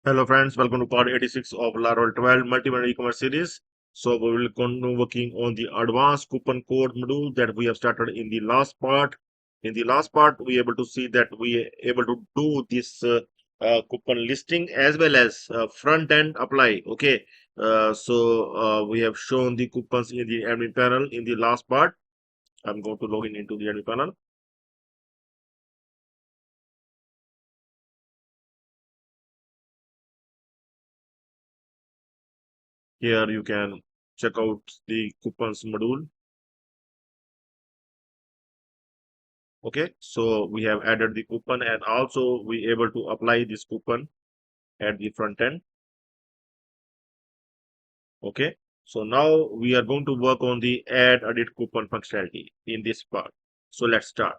Hello friends, welcome to part 86 of Laravel 12 multi-vendor e-commerce series. So we will continue working on the advanced coupon code module that we have started in the last part. In the last part, we are able to see that we are able to do this coupon listing as well as front end apply. Okay, we have shown the coupons in the admin panel in the last part. I'm going to log in into the admin panel. Here you can check out the coupons module. Okay, so we have added the coupon and also we able to apply this coupon at the front end. Okay, so now we are going to work on the add edit coupon functionality in this part. So let's start.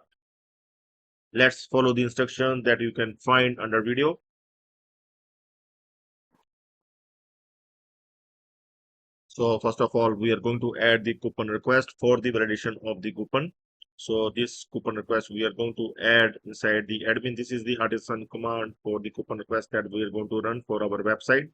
Let's follow the instruction that you can find under video. So first of all, we are going to add the coupon request for the validation of the coupon. So this coupon request we are going to add inside the admin. This is the artisan command for the coupon request that we are going to run for our website.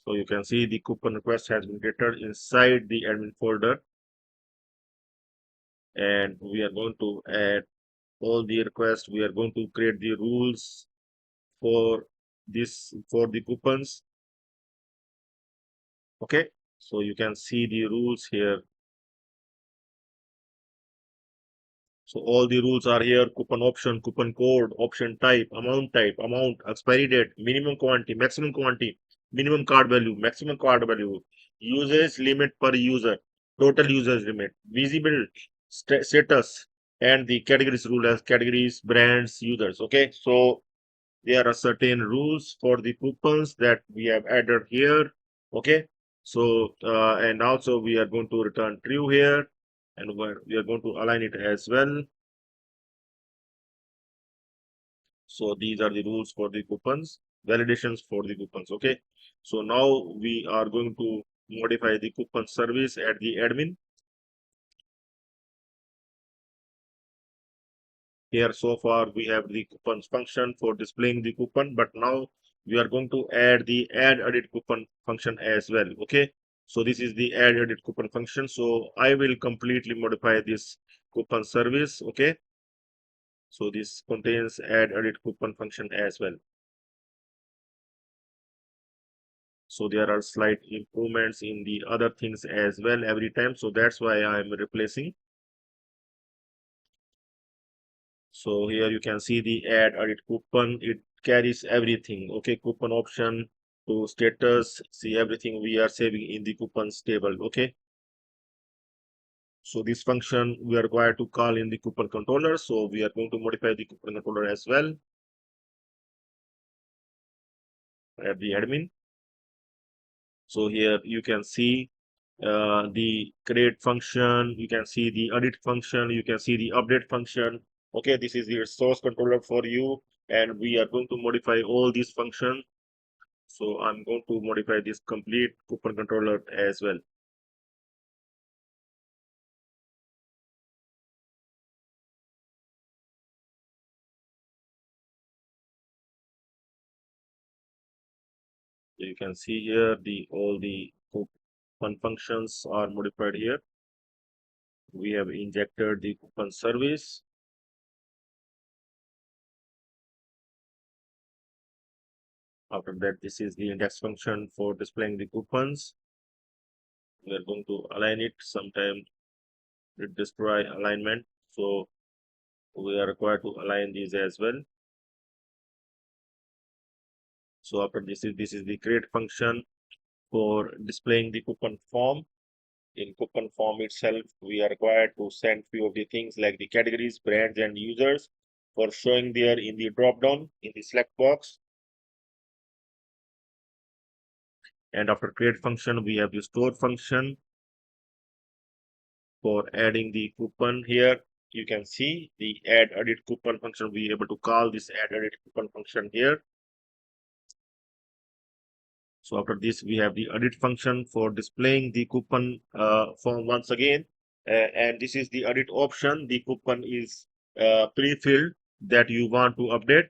So you can see the coupon request has been created inside the admin folder, and we are going to add all the requests. We are going to create the rules for this for the coupons. Okay, so you can see the rules here. So all the rules are here: coupon option, coupon code, option type, amount, expiry date, minimum quantity, minimum card value, maximum card value, usage limit per user, total usage limit, visible status, and the categories rule as categories, brands, users. Okay, so there are certain rules for the coupons that we have added here. Okay, so and also we are going to return true here, and we are going to align it as well. So these are the rules for the coupons, validations for the coupons. Okay, so now we are going to modify the coupon service at the admin. Here so far we have the coupons function for displaying the coupon, but now we are going to add the add edit coupon function as well. Okay, so this is the add edit coupon function. So I will completely modify this coupon service. Okay, so this contains add edit coupon function as well. So there are slight improvements in the other things as well every time, so that's why I'm replacing. So here you can see the add edit coupon. It carries everything. Okay, coupon option to status, see everything we are saving in the coupons table. Okay, so this function we are required to call in the coupon controller, so we are going to modify the coupon controller as well at the admin. So here you can see the create function, you can see the edit function, you can see the update function. Okay, this is the source controller for you, and we are going to modify all these functions. So I'm going to modify this complete coupon controller as well. So you can see here the all the coupon functions are modified here. We have injected the coupon service. After that, this is the index function for displaying the coupons. We are going to align it. Sometimes it destroy alignment, so we are required to align these as well. So after this is the create function for displaying the coupon form. In coupon form itself, we are required to send few of the things like the categories, brands, and users for showing there in the drop down in the select box. And after create function, we have the store function for adding the coupon. Here you can see the add edit coupon function. We are able to call this add edit coupon function here. So after this, we have the edit function for displaying the coupon form once again. And this is the edit option. The coupon is pre-filled that you want to update.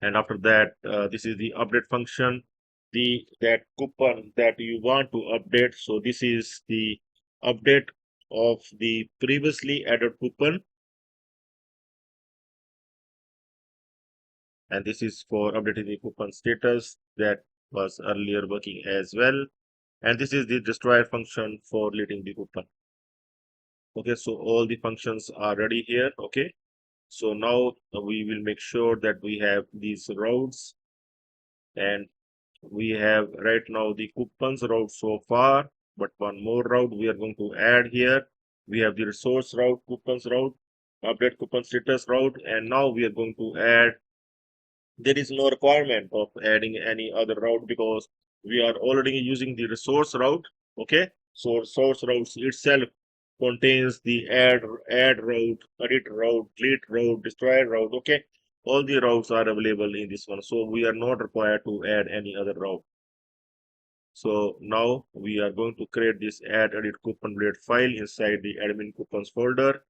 And after that, this is the update function, that coupon that you want to update. So this is the update of the previously added coupon, and this is for updating the coupon status that was earlier working as well. And this is the destroyer function for deleting the coupon. Okay, so all the functions are ready here. Okay, so now we will make sure that we have these routes, and we have right now the coupons route so far, but one more route we are going to add here. We have the resource route, coupons route, update coupon status route, and now we are going to add. There is no requirement of adding any other route because we are already using the resource route. Okay, so resource routes itself contains the add route, edit route, delete route, destroy route. Okay, all the routes are available in this one, so we are not required to add any other route. So now we are going to create this add edit coupon blade file inside the admin coupons folder.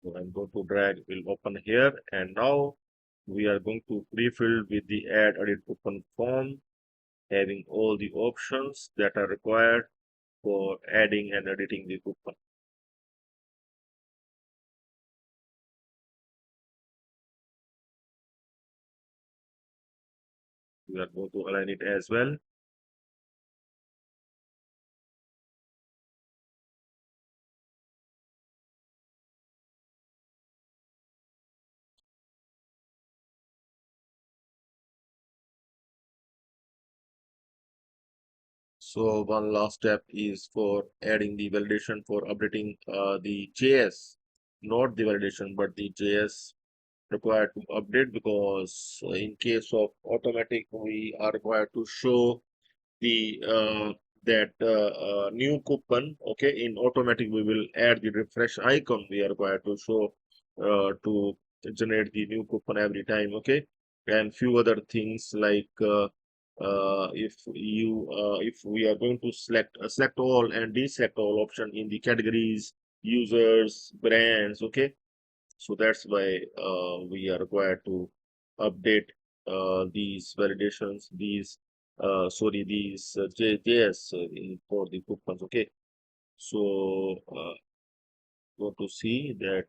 So I'm going to drag, will open here, and now we are going to pre-fill with the add edit coupon form, having all the options that are required for adding and editing the coupon. We are going to align it as well. So one last step is for adding the validation for updating the JS, not the validation, but the JS required to update, because in case of automatic, we are required to show the that new coupon. Okay, in automatic we will add the refresh icon. We are required to show to generate the new coupon every time. Okay, and few other things like if we are going to select all and deselect all option in the categories, users, brands. Okay, so that's why we are required to update these validations, these JS for the coupons. Okay, so go to see that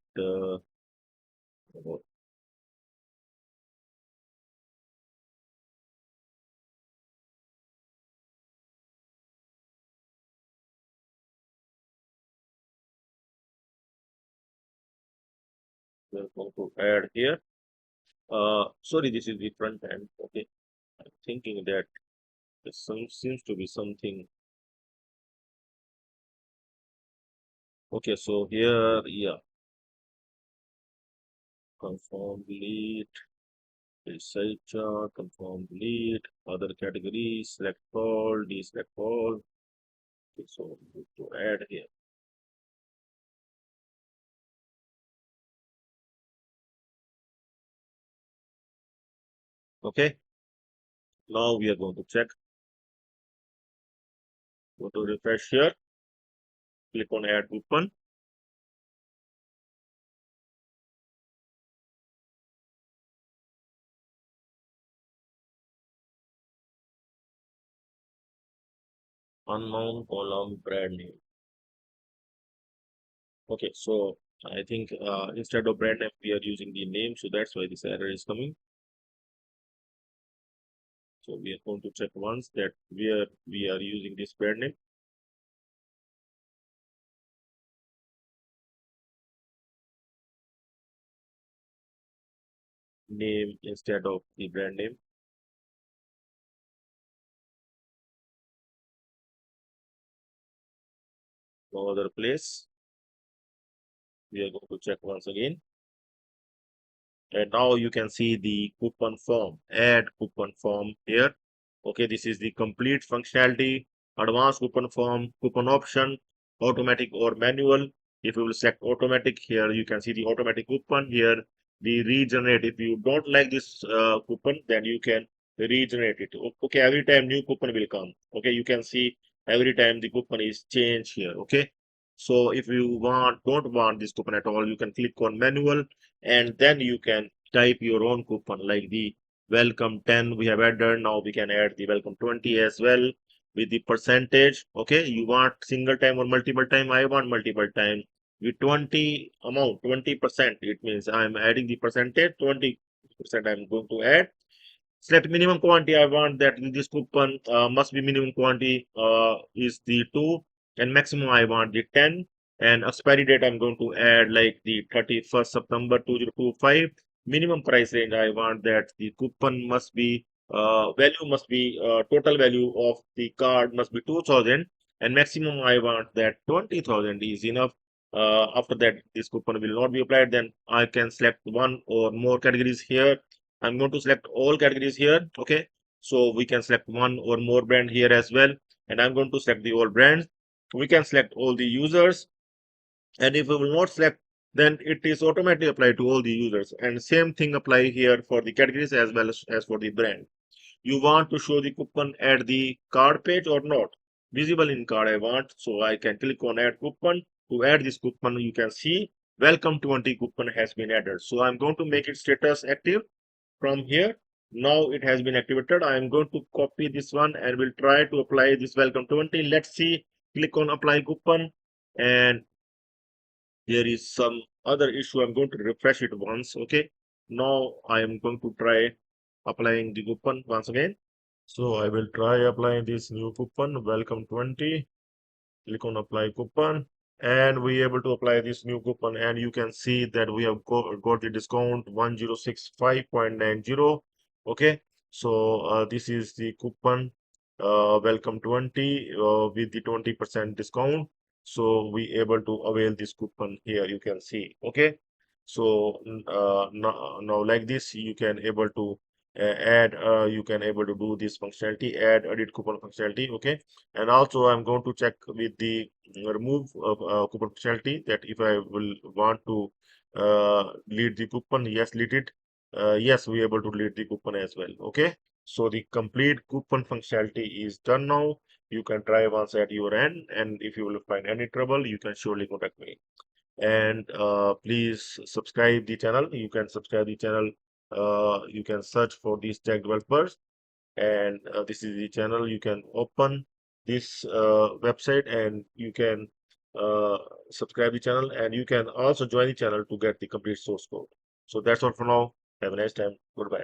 we're going to add here. Sorry, this is the front end. Okay, I'm thinking that some seems to be something. Okay, so here, yeah, confirm delete, researcher, confirm delete, other categories, select all, deselect all. Okay, so we need to add here. Okay, now we are going to check. Go to refresh here, click on add coupon. Unknown column brand name. Okay, so I think instead of brand name, we are using the name, so that's why this error is coming. So we are going to check once that where we are using this brand name instead of the brand name. No other place. We are going to check once again. And now you can see the coupon form, add coupon form here. Okay, this is the complete functionality, advanced coupon form, coupon option, automatic or manual. If you will select automatic here, you can see the automatic coupon here, the regenerate. If you don't like this coupon, then you can regenerate it. Okay, every time new coupon will come. Okay, you can see every time the coupon is changed here. Okay, so if you don't want this coupon at all, you can click on manual, and then you can type your own coupon like the welcome 10 we have added. Now we can add the welcome 20 as well with the percentage. Okay, you want single time or multiple time? I want multiple time with 20 amount, 20%. It means I'm adding the percentage, 20% I'm going to add. Select minimum quantity. I want that this coupon must be minimum quantity is the 2, and maximum I want the 10. And expiry date I'm going to add like the 31st September 2025. Minimum price range I want that the coupon must be value must be total value of the card must be 2000, and maximum I want that 20,000 is enough. After that, this coupon will not be applied. Then I can select one or more categories here. I'm going to select all categories here. Okay, so we can select one or more brand here as well, and I'm going to select the all brands. We can select all the users, and if we will not select, then it is automatically applied to all the users. And same thing apply here for the categories as well as for the brand. You want to show the coupon at the card page or not? Visible in card I want, so I can click on add coupon. To add this coupon, you can see welcome 20 coupon has been added. So I'm going to make it status active from here. Now it has been activated. I am going to copy this one and will try to apply this welcome 20. Let's see. Click on apply coupon, and there is some other issue. I'm going to refresh it once. Okay, now I am going to try applying the coupon once again. So I will try applying this new coupon welcome 20. Click on apply coupon, and we able to apply this new coupon, and you can see that we have got the discount 1065.90. Okay, so this is the coupon welcome 20 with the 20% discount. So we able to avail this coupon here, you can see. Okay, so now like this you can able to add you can able to do this functionality, add edit coupon functionality. Okay, and also I'm going to check with the remove coupon functionality, that if I will want to delete the coupon, yes, delete it. Yes, we able to delete the coupon as well. Okay, so the complete coupon functionality is done now. You can try once at your end, and if you will find any trouble, you can surely contact me. And please subscribe the channel. You can subscribe the channel. You can search for these tech developers, and this is the channel. You can open this website, and you can uh, subscribe the channel, and you can also join the channel to get the complete source code. So that's all for now. Have a nice time. Goodbye.